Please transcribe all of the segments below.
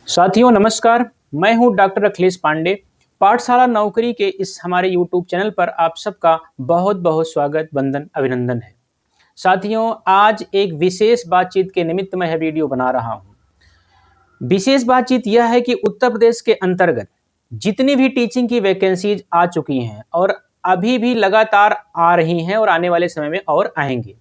साथियों नमस्कार। मैं हूं डॉक्टर अखिलेश पांडे। पाठशाला नौकरी के इस हमारे यूट्यूब चैनल पर आप सबका बहुत बहुत स्वागत, वंदन, अभिनंदन है। साथियों, आज एक विशेष बातचीत के निमित्त मैं यह वीडियो बना रहा हूं। विशेष बातचीत यह है कि उत्तर प्रदेश के अंतर्गत जितनी भी टीचिंग की वैकेंसीज आ चुकी हैं और अभी भी लगातार आ रही हैं और आने वाले समय में और आएंगे,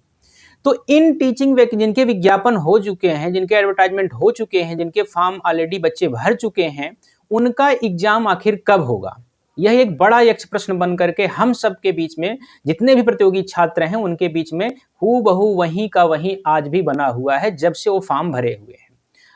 तो इन टीचिंग जिनके विज्ञापन हो चुके हैं, जिनके एडवर्टाइजमेंट हो चुके हैं, जिनके फॉर्म ऑलरेडी बच्चे भर चुके हैं, उनका एग्जाम आखिर कब होगा? यह एक बड़ा यक्ष प्रश्न बन करके हम सब के बीच में, जितने भी प्रतियोगी छात्र हैं उनके बीच में हूबहू वहीं का वहीं आज भी बना हुआ है, जब से वो फॉर्म भरे हुए हैं।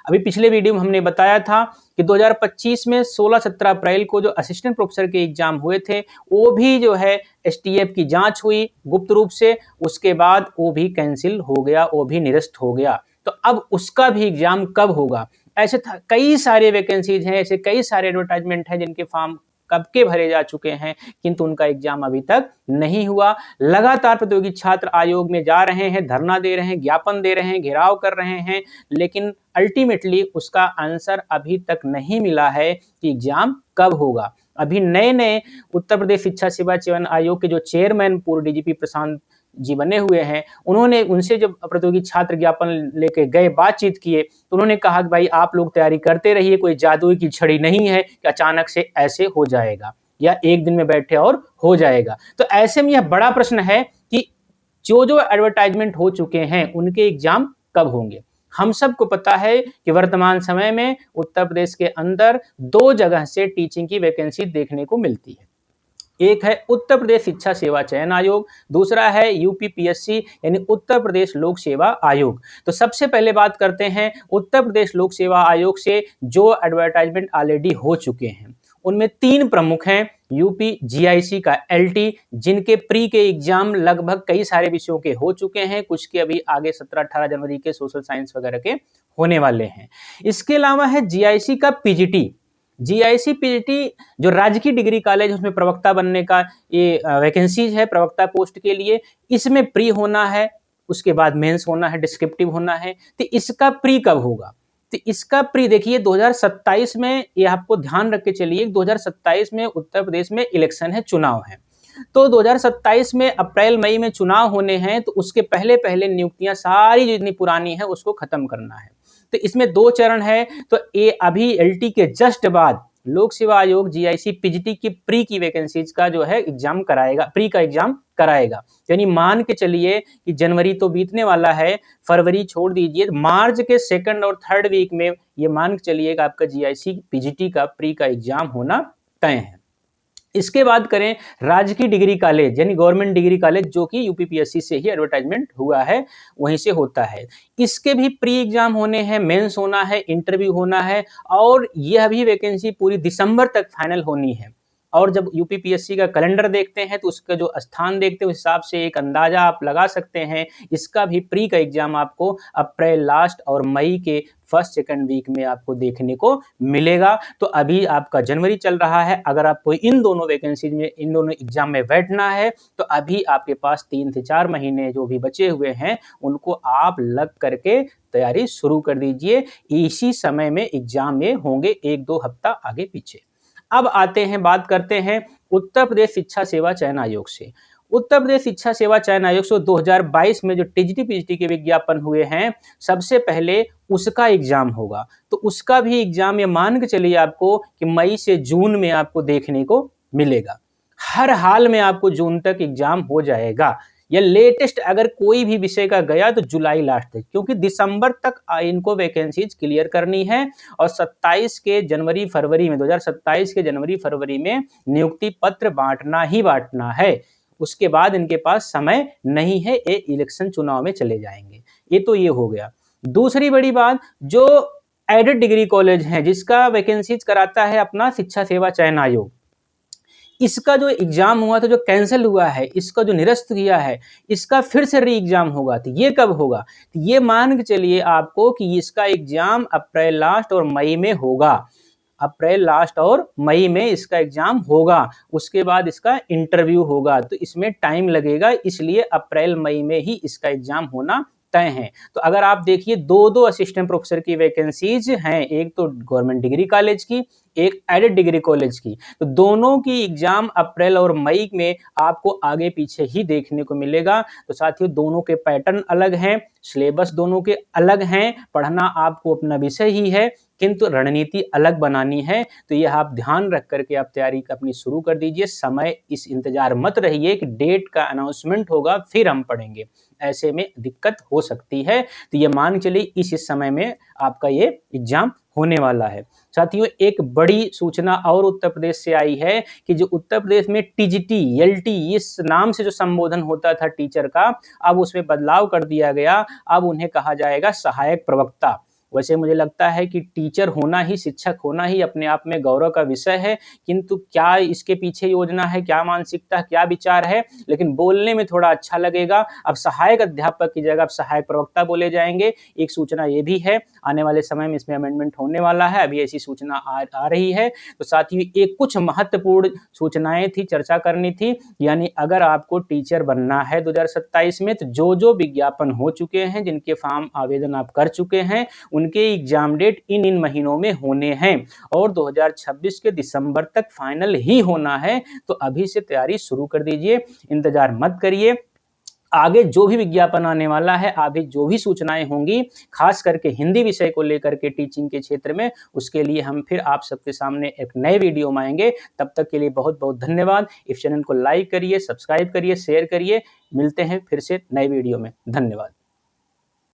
अभी पिछले वीडियो में हमने बताया था कि 2025 में 16-17 अप्रैल को जो असिस्टेंट प्रोफेसर के एग्जाम हुए थे, वो भी जो है एसटीएफ की जांच हुई गुप्त रूप से, उसके बाद वो भी कैंसिल हो गया, वो भी निरस्त हो गया। तो अब उसका भी एग्जाम कब होगा? ऐसे कई सारे वैकेंसीज हैं, ऐसे कई सारे एडवर्टाइजमेंट हैं जिनके फॉर्म कब के भरे जा चुके हैं, किंतु उनका एग्जाम अभी तक नहीं हुआ। लगातार प्रतियोगी छात्र आयोग में जा रहे हैं, धरना दे रहे हैं, ज्ञापन दे रहे हैं, घेराव कर रहे हैं, लेकिन अल्टीमेटली उसका आंसर अभी तक नहीं मिला है कि एग्जाम कब होगा। अभी नए नए उत्तर प्रदेश शिक्षा सेवा चयन आयोग के जो चेयरमैन पूर्व डीजीपी प्रशांत जी बने हुए हैं, उन्होंने उनसे जब प्रतियोगी छात्र ज्ञापन लेके गए, बातचीत किए, तो उन्होंने कहा कि भाई आप लोग तैयारी करते रहिए, कोई जादुई की छड़ी नहीं है कि अचानक से ऐसे हो जाएगा या एक दिन में बैठे और हो जाएगा। तो ऐसे में यह बड़ा प्रश्न है कि जो जो एडवर्टाइजमेंट हो चुके हैं उनके एग्जाम कब होंगे। हम सबको पता है कि वर्तमान समय में उत्तर प्रदेश के अंदर दो जगह से टीचिंग की वैकेंसी देखने को मिलती है। एक है उत्तर प्रदेश शिक्षा सेवा चयन आयोग, दूसरा है यूपीपीएससी यानी उत्तर प्रदेश लोक सेवा आयोग। तो सबसे पहले बात करते हैं उत्तर प्रदेश लोक सेवा आयोग से जो एडवर्टाइजमेंट ऑलरेडी हो चुके हैं। उनमें तीन प्रमुख हैं। यूपी जीआईसी का एलटी, जिनके प्री के एग्जाम लगभग कई सारे विषयों के हो चुके हैं, कुछ के अभी आगे 17-18 जनवरी के सोशल साइंस वगैरह के होने वाले हैं। इसके अलावा है जीआईसी का पीजीटी। जीआईसी पीजीटी जो राजकीय डिग्री कॉलेज, उसमें प्रवक्ता बनने का ये वैकेंसीज है, प्रवक्ता पोस्ट के लिए। इसमें प्री होना है, उसके बाद मेंस होना है, डिस्क्रिप्टिव होना है। तो इसका प्री कब होगा? तो इसका प्री देखिए 2027 में, ये आपको ध्यान रख के चलिए, 2027 में उत्तर प्रदेश में इलेक्शन है, चुनाव है। तो 2027 में अप्रैल मई में चुनाव होने हैं, तो उसके पहले पहले नियुक्तियां सारी जितनी पुरानी है उसको खत्म करना है। तो इसमें दो चरण है। तो ये अभी एलटी के जस्ट बाद लोक सेवा आयोग जीआईसी पीजीटी की प्री की वैकेंसीज का जो है एग्जाम कराएगा, प्री का एग्जाम कराएगा। यानी मान के चलिए कि जनवरी तो बीतने वाला है, फरवरी छोड़ दीजिए, मार्च के सेकंड और थर्ड वीक में ये मान के चलिए कि आपका जीआईसी पीजीटी का प्री का एग्जाम होना तय है। इसके बाद करें राजकीय डिग्री कॉलेज यानी गवर्नमेंट डिग्री कॉलेज, जो कि यूपीपीएससी से ही एडवर्टाइजमेंट हुआ है, वहीं से होता है। इसके भी प्री एग्जाम होने हैं, मेंस होना है, इंटरव्यू होना है, और यह भी वैकेंसी पूरी दिसंबर तक फाइनल होनी है। और जब यूपीपीएससी का कैलेंडर देखते हैं तो उसका जो स्थान देखते हैं, उस हिसाब से एक अंदाजा आप लगा सकते हैं। इसका भी प्री का एग्जाम आपको अप्रैल लास्ट और मई के फर्स्ट सेकंड वीक में आपको देखने को मिलेगा। तो अभी आपका जनवरी चल रहा है, अगर आपको इन दोनों वैकेंसीज में, इन दोनों एग्जाम में बैठना है, तो अभी आपके पास 3 से 4 महीने जो भी बचे हुए हैं, उनको आप लग करके तैयारी शुरू कर दीजिए। इसी समय में एग्जाम में होंगे, 1-2 हफ्ता आगे पीछे। अब आते हैं, बात करते हैं उत्तर प्रदेश शिक्षा सेवा चयन आयोग से। उत्तर प्रदेश शिक्षा सेवा चयन आयोग से 2022 में जो टीजीटी पीजीटी के विज्ञापन हुए हैं, सबसे पहले उसका एग्जाम होगा। तो उसका भी एग्जाम ये मान के चलिए आपको कि मई से जून में आपको देखने को मिलेगा। हर हाल में आपको जून तक एग्जाम हो जाएगा, या लेटेस्ट अगर कोई भी विषय का गया तो जुलाई लास्ट तक, क्योंकि दिसंबर तक इनको वैकेंसीज क्लियर करनी है। और 27 के जनवरी फरवरी में, 2027 के जनवरी फरवरी में नियुक्ति पत्र बांटना ही बांटना है। उसके बाद इनके पास समय नहीं है, ये इलेक्शन चुनाव में चले जाएंगे। ये तो ये हो गया। दूसरी बड़ी बात, जो एडेड डिग्री कॉलेज हैं, जिसका वैकेंसीज कराता है अपना शिक्षा सेवा चयन आयोग, इसका जो एग्जाम हुआ था, जो कैंसिल हुआ है, इसका जो निरस्त किया है, इसका फिर से री एग्जाम होगा। तो ये कब होगा? तो ये मान के चलिए आपको कि इसका एग्जाम अप्रैल लास्ट और मई में होगा। अप्रैल लास्ट और मई में इसका एग्जाम होगा। उसके बाद इसका इंटरव्यू होगा। तो इसमें टाइम लगेगा, इसलिए अप्रैल मई में ही इसका एग्जाम होना तय हैं। तो अगर आप देखिए 2-2 असिस्टेंट प्रोफेसर की वैकेंसीज हैं, एक तो गवर्नमेंट डिग्री कॉलेज की, एक एडेड डिग्री कॉलेज की। तो दोनों की एग्जाम अप्रैल और मई में आपको आगे पीछे ही देखने को मिलेगा। तो साथियों दोनों के पैटर्न अलग हैं, सिलेबस दोनों के अलग हैं, पढ़ना आपको अपना विषय ही है, किंतु रणनीति अलग बनानी है। तो यह आप ध्यान रख करके आप तैयारी अपनी शुरू कर दीजिए। समय इस इंतजार मत रहिए कि डेट का अनाउंसमेंट होगा फिर हम पढ़ेंगे, ऐसे में दिक्कत हो सकती है। तो ये मान के चलिए इस समय में आपका ये एग्जाम होने वाला है। साथियों एक बड़ी सूचना और उत्तर प्रदेश से आई है कि जो उत्तर प्रदेश में टीजीटी, एलटी इस नाम से जो संबोधन होता था टीचर का, अब उसमें बदलाव कर दिया गया। अब उन्हें कहा जाएगा सहायक प्रवक्ता। वैसे मुझे लगता है कि टीचर होना ही, शिक्षक होना ही अपने आप में गौरव का विषय है, किंतु क्या इसके पीछे योजना है, क्या मानसिकता, क्या विचार है, लेकिन बोलने में थोड़ा अच्छा लगेगा। अब सहायक अध्यापक की जगह अब सहायक प्रवक्ता बोले जाएंगे। एक सूचना ये भी है, आने वाले समय में इसमें अमेंडमेंट होने वाला है, अभी ऐसी सूचना आ रही है। तो साथ ही एक कुछ महत्वपूर्ण सूचनाएं थी, चर्चा करनी थी। यानी अगर आपको टीचर बनना है 2027 में, तो जो विज्ञापन हो चुके हैं, जिनके फॉर्म आवेदन आप कर चुके हैं, उनके एग्जाम डेट इन महीनों में होने हैं और 2026 के दिसंबर तक फाइनल ही होना है। तो अभी से तैयारी शुरू कर दीजिए, इंतजार मत करिए। आगे जो भी विज्ञापन आने वाला है, आगे जो भी सूचनाएं होंगी, खास करके हिंदी विषय को लेकर के टीचिंग के क्षेत्र में, उसके लिए हम फिर आप सबके सामने एक नए वीडियो में आएंगे। तब तक के लिए बहुत बहुत धन्यवाद। इस चैनल को लाइक करिए, सब्सक्राइब करिए, शेयर करिए। मिलते हैं फिर से नए वीडियो में। धन्यवाद।